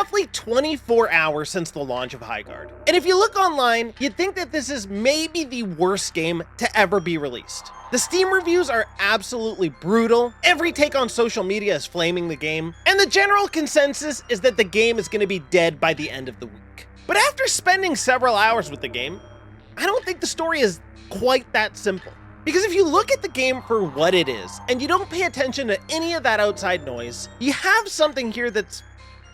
roughly 24 hours since the launch of Highguard. And if you look online, you'd think that this is maybe the worst game to ever be released. The Steam reviews are absolutely brutal, every take on social media is flaming the game, and the general consensus is that the game is going to be dead by the end of the week. But after spending several hours with the game, I don't think the story is quite that simple. Because if you look at the game for what it is, and you don't pay attention to any of that outside noise, you have something here that's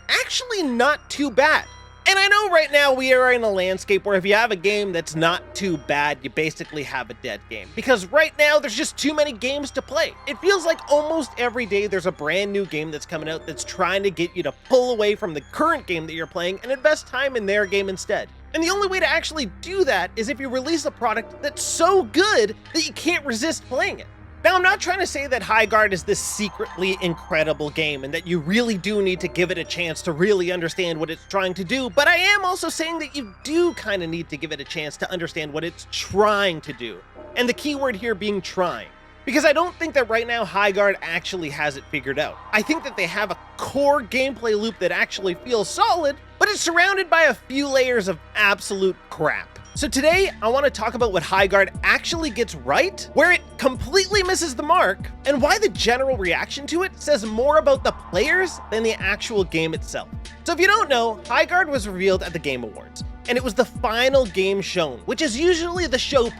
actually not too bad. And I know right now we are in a landscape where if you have a game that's not too bad, you basically have a dead game. Because right now there's just too many games to play. It feels like almost every day there's a brand new game that's coming out that's trying to get you to pull away from the current game that you're playing and invest time in their game instead. And the only way to actually do that is if you release a product that's so good that you can't resist playing it. Now, I'm not trying to say that Highguard is this secretly incredible game and that you really do need to give it a chance to really understand what it's trying to do, but I am also saying that you do kind of need to give it a chance to understand what it's trying to do. And the key word here being trying. Because I don't think that right now Highguard actually has it figured out. I think that they have a core gameplay loop that actually feels solid, but it's surrounded by a few layers of absolute crap. So today, I want to talk about what Highguard actually gets right, where it completely misses the mark, and why the general reaction to it says more about the players than the actual game itself. So if you don't know, Highguard was revealed at the Game Awards, and it was the final game shown, which is usually the showpiece,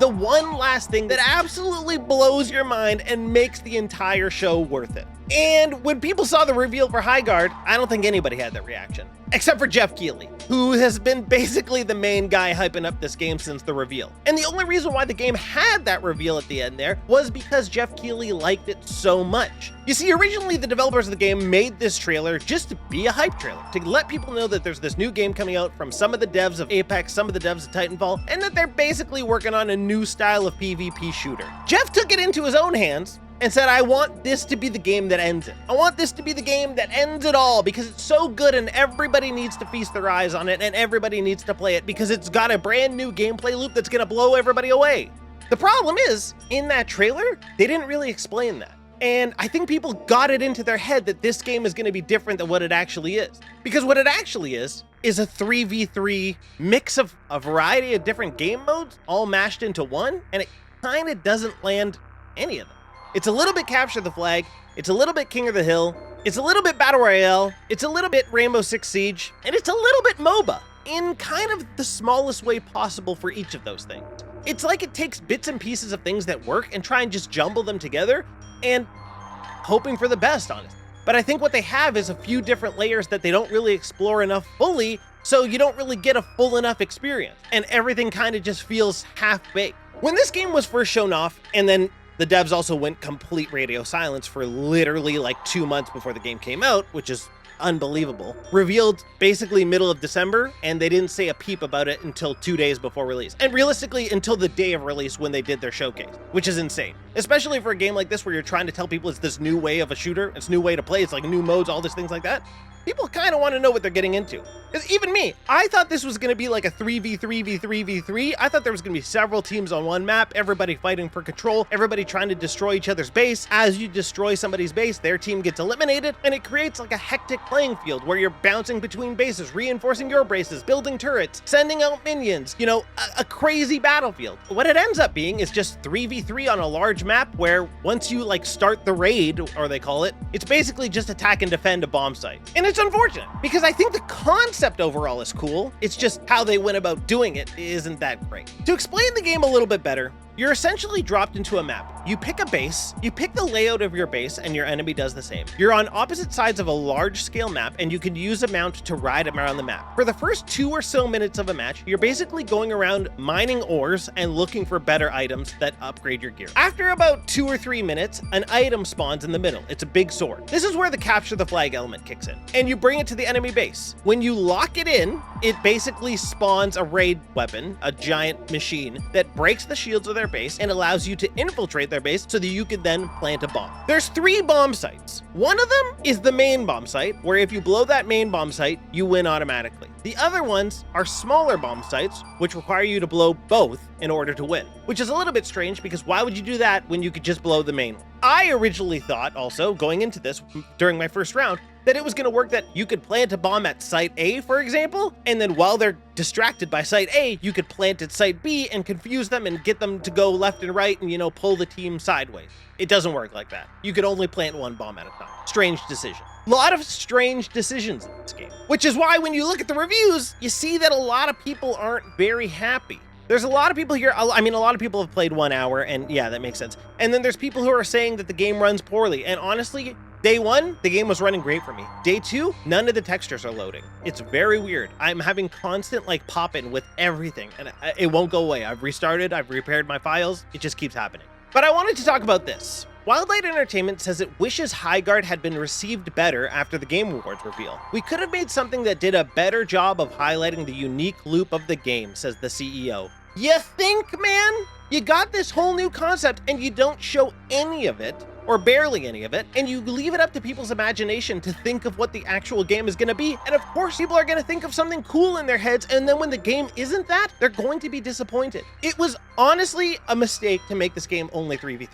the one last thing that absolutely blows your mind and makes the entire show worth it. And when people saw the reveal for Highguard, I don't think anybody had that reaction. Except for Geoff Keighley, who has been basically the main guy hyping up this game since the reveal. And the only reason why the game had that reveal at the end there was because Geoff Keighley liked it so much. You see, originally the developers of the game made this trailer just to be a hype trailer, to let people know that there's this new game coming out from some of the devs of Apex, some of the devs of Titanfall, and that they're basically working on a new style of PvP shooter. Geoff took it into his own hands and said, I want this to be the game that ends it. I want this to be the game that ends it all because it's so good and everybody needs to feast their eyes on it and everybody needs to play it because it's got a brand new gameplay loop that's gonna blow everybody away. The problem is, in that trailer, they didn't really explain that. And I think people got it into their head that this game is gonna be different than what it actually is. Because what it actually is a 3v3 mix of a variety of different game modes all mashed into one, and it kinda doesn't land any of them. It's a little bit Capture the Flag, it's a little bit King of the Hill, it's a little bit Battle Royale, it's a little bit Rainbow Six Siege, and it's a little bit MOBA, in kind of the smallest way possible for each of those things. It's like it takes bits and pieces of things that work and try and just jumble them together, and hoping for the best, honestly. But I think what they have is a few different layers that they don't really explore enough fully, so you don't really get a full enough experience, and everything kind of just feels half-baked. When this game was first shown off, and then the devs also went complete radio silence for literally like 2 months before the game came out, which is unbelievable. Revealed basically middle of December, and they didn't say a peep about it until 2 days before release. And realistically, until the day of release when they did their showcase, which is insane. Especially for a game like this where you're trying to tell people it's this new way of a shooter, it's a new way to play, it's like new modes, all these things like that. People kind of want to know what they're getting into. Because even me, I thought this was going to be like a 3v3v3v3. I thought there was going to be several teams on one map, everybody fighting for control, everybody trying to destroy each other's base. As you destroy somebody's base, their team gets eliminated, and it creates like a hectic playing field where you're bouncing between bases, reinforcing your bases, building turrets, sending out minions, you know, a crazy battlefield. What it ends up being is just 3v3 on a large map where once you like start the raid, or they call it, it's basically just attack and defend a bomb site. And it's unfortunate because I think the concept overall is cool. It's just how they went about doing it isn't that great. To explain the game a little bit better, you're essentially dropped into a map. You pick a base, you pick the layout of your base, and your enemy does the same. You're on opposite sides of a large-scale map, and you can use a mount to ride around the map. For the first 2 or so minutes of a match, you're basically going around mining ores and looking for better items that upgrade your gear. After about 2 or 3 minutes, an item spawns in the middle. It's a big sword. This is where the Capture the Flag element kicks in, and you bring it to the enemy base. When you lock it in, it basically spawns a raid weapon, a giant machine, that breaks the shields of their base and allows you to infiltrate their base so that you can then plant a bomb. There's 3 bomb sites. One of them is the main bomb site, where if you blow that main bomb site, you win automatically. The other ones are smaller bomb sites, which require you to blow both in order to win, which is a little bit strange because why would you do that when you could just blow the main one? I originally thought also, going into this during my first round, that it was going to work that you could plant a bomb at site A, for example, and then while they're distracted by site A, you could plant at site B and confuse them and get them to go left and right and, you know, pull the team sideways. It doesn't work like that. You could only plant one bomb at a time. Strange decision. A lot of strange decisions in this game, which is why when you look at the reviews, you see that a lot of people aren't very happy. There's a lot of people here, I mean, a lot of people have played 1 hour, and yeah, that makes sense. And then there's people who are saying that the game runs poorly, and honestly, day 1, the game was running great for me. Day 2, none of the textures are loading. It's very weird. I'm having constant like pop-in with everything, and it won't go away. I've restarted, I've repaired my files, it just keeps happening. But I wanted to talk about this. Wildlight Entertainment says it wishes Highguard had been received better after the Game Awards reveal. We could have made something that did a better job of highlighting the unique loop of the game, says the CEO. You think, man? You got this whole new concept and you don't show any of it, or barely any of it, and you leave it up to people's imagination to think of what the actual game is going to be. And of course, people are going to think of something cool in their heads, and then when the game isn't that, they're going to be disappointed. It was honestly a mistake to make this game only 3v3.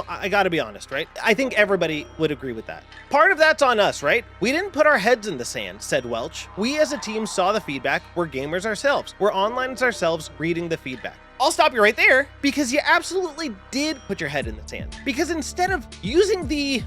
I gotta be honest, right? I think everybody would agree with that. Part of that's on us, right? We didn't put our heads in the sand, said Welch. We as a team saw the feedback. We're gamers ourselves. We're online ourselves reading the feedback. I'll stop you right there because you absolutely did put your head in the sand. Because instead of using the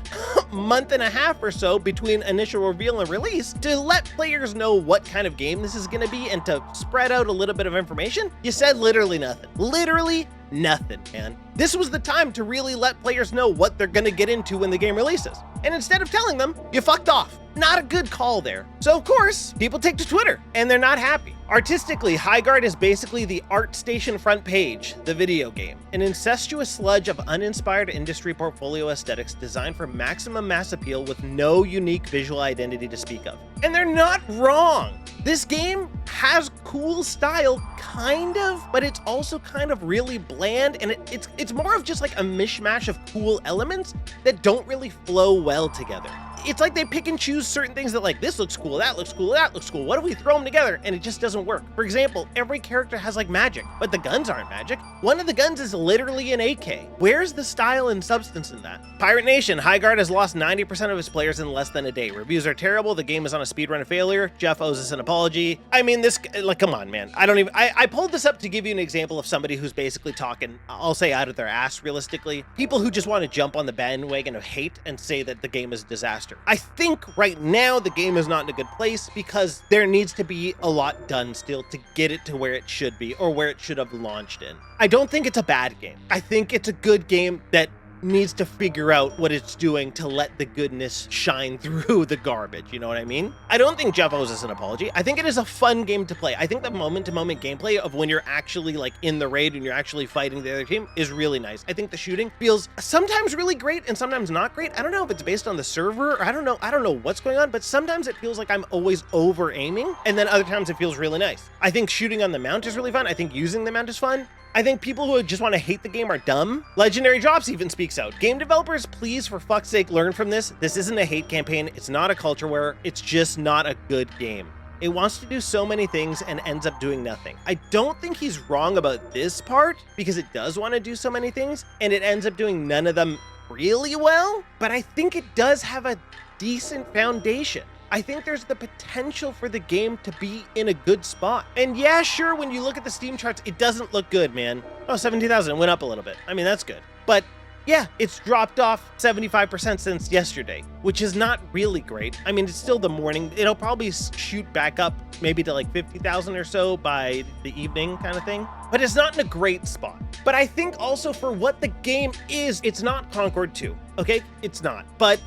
month and a half or so between initial reveal and release to let players know what kind of game this is going to be and to spread out a little bit of information, you said literally nothing. Literally nothing, man. This was the time to really let players know what they're going to get into when the game releases. And instead of telling them, you fucked off. Not a good call there. So of course, people take to Twitter and they're not happy. Artistically, Highguard is basically the ArtStation front page, the video game, an incestuous sludge of uninspired industry portfolio aesthetics designed for maximum mass appeal with no unique visual identity to speak of. And they're not wrong. This game has cool style, kind of, but it's also kind of really bland, and it's more of just like a mishmash of cool elements that don't really flow well together. It's like they pick and choose certain things that like, this looks cool, that looks cool, that looks cool. What if we throw them together? And it just doesn't work. For example, every character has like magic, but the guns aren't magic. One of the guns is literally an AK. Where's the style and substance in that? Pirate Nation, Highguard has lost 90% of his players in less than a day. Reviews are terrible. The game is on a speedrun failure. Geoff owes us an apology. I mean, this, like, come on, man. I pulled this up to give you an example of somebody who's basically talking, I'll say out of their ass realistically. People who just want to jump on the bandwagon of hate and say that the game is a disaster. I think right now the game is not in a good place because there needs to be a lot done still to get it to where it should be or where it should have launched in. I don't think it's a bad game. I think it's a good game that needs to figure out what it's doing to let the goodness shine through the garbage, you know what I mean? I don't think Geoff owes us an apology. I think it is a fun game to play. I think the moment-to-moment gameplay of when you're actually like in the raid and you're actually fighting the other team is really nice. I think the shooting feels sometimes really great and sometimes not great. I don't know if it's based on the server or I don't know what's going on, but sometimes it feels like I'm always over-aiming and then other times it feels really nice. I think shooting on the mount is really fun. I think using the mount is fun. I think people who just want to hate the game are dumb. Legendary Drops even speaks out. Game developers, please, for fuck's sake, learn from this. This isn't a hate campaign. It's not a culture war. It's just not a good game. It wants to do so many things and ends up doing nothing. I don't think he's wrong about this part because it does want to do so many things and it ends up doing none of them really well, but I think it does have a decent foundation. I think there's the potential for the game to be in a good spot. And yeah, sure, when you look at the Steam charts, it doesn't look good, man. Oh, 17,000, it went up a little bit. I mean, that's good. But yeah, it's dropped off 75% since yesterday, which is not really great. I mean, it's still the morning. It'll probably shoot back up maybe to like 50,000 or so by the evening kind of thing. But it's not in a great spot. But I think also for what the game is, it's not Concord 2, okay? It's not, but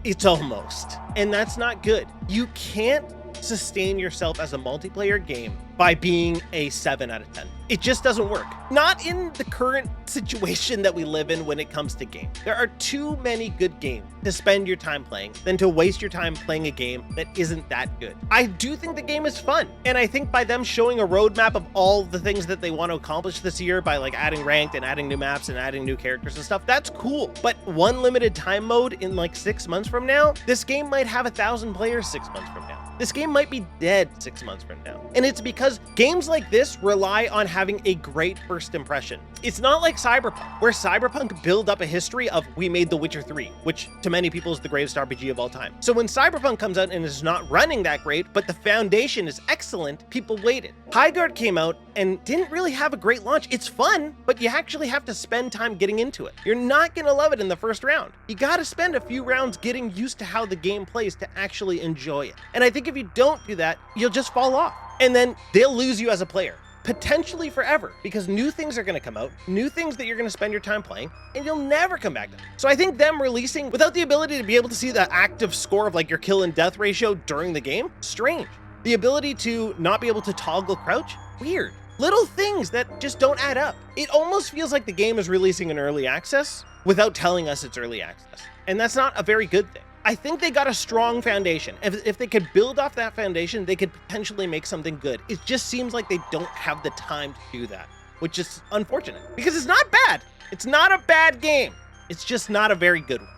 it's almost, and that's not good. You can't sustain yourself as a multiplayer game by being a 7 out of 10. It just doesn't work. Not in the current situation that we live in when it comes to games. There are too many good games to spend your time playing than to waste your time playing a game that isn't that good. I do think the game is fun, and I think by them showing a roadmap of all the things that they want to accomplish this year by like adding ranked and adding new maps and adding new characters and stuff, that's cool. But one limited time mode in like 6 months from now, this game might have 1,000 players 6 months from now. this game might be dead 6 months from now. And it's because games like this rely on having a great first impression. It's not like Cyberpunk, where Cyberpunk built up a history of we made The Witcher 3, which to many people is the greatest RPG of all time. So when Cyberpunk comes out and is not running that great, but the foundation is excellent, people waited. Highguard came out and didn't really have a great launch. It's fun, but you actually have to spend time getting into it. You're not gonna love it in the first round. You gotta spend a few rounds getting used to how the game plays to actually enjoy it. And I think if you don't do that, you'll just fall off. And then they'll lose you as a player. Potentially forever, because new things are going to come out, new things that you're going to spend your time playing, and you'll never come back to them. So I think them releasing without the ability to be able to see the active score of like your kill and death ratio during the game, strange. The ability to not be able to toggle crouch, weird. Little things that just don't add up. It almost feels like the game is releasing in early access without telling us it's early access. And that's not a very good thing. I think they got a strong foundation. If they could build off that foundation, they could potentially make something good. It just seems like they don't have the time to do that, which is unfortunate because it's not bad. It's not a bad game. It's just not a very good one.